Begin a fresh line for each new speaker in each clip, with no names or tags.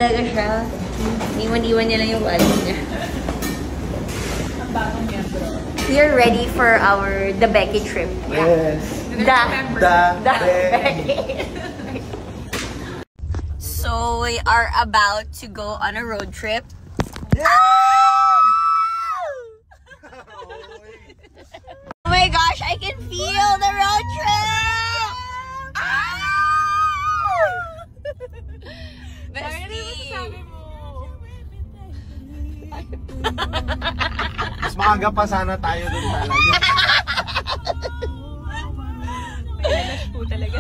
Talaga siya. Iwan-iwan niya lang yung wallet niya.
Ang bagong miyembro.
We are ready for our The Becky trip.
Yes.
The
Becky.
So we are about to go on a road trip.
Yeah!
Oh my gosh, I can feel the road trip! Bestie!
Mas maaga pa sana tayo dun talaga.
May po talaga.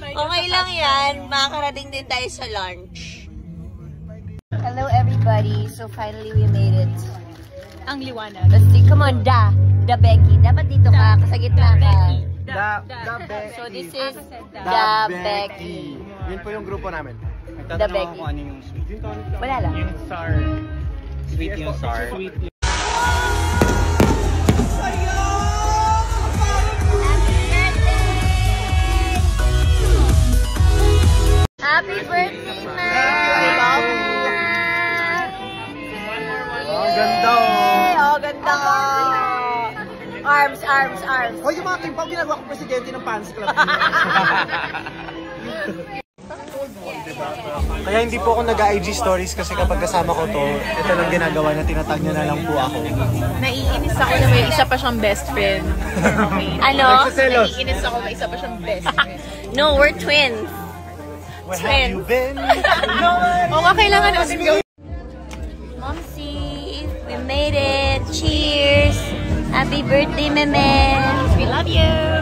Okay lang yan. Makakarating din tayo sa lunch. Hello everybody. So finally we made it.
Ang liwanag.
Basti, come on, The Becky. Dapat dito ka, sa gitna ka.
The Becky.
So this is
The Becky. Yun po yung grupo namin.
The Becky.
Ano yung sweet?
Wala lang.
Yung sour. Sweet yung sour. Sweet.
Happy birthday, man!
Oh, ganda oh.
Oh, ganda ka! Arms.
Hoy, yung mga kimpaw, ginagawa kong presidente ng fans club. Kaya hindi po ako nag-IG stories kasi kapag kasama ko to, ito lang ginagawa na tinatag niya na lang po ako.
Naiinis ako na may isa pa siyang best friend.
Ano?
Nagsiselos.
Naiinis ako may isa pa siyang best friend.
No, we're twins.
Where have you been?
Oo nga, kailangan natin gawin.
Momsy, we made it. Cheers. Happy birthday, Meme.
We love you!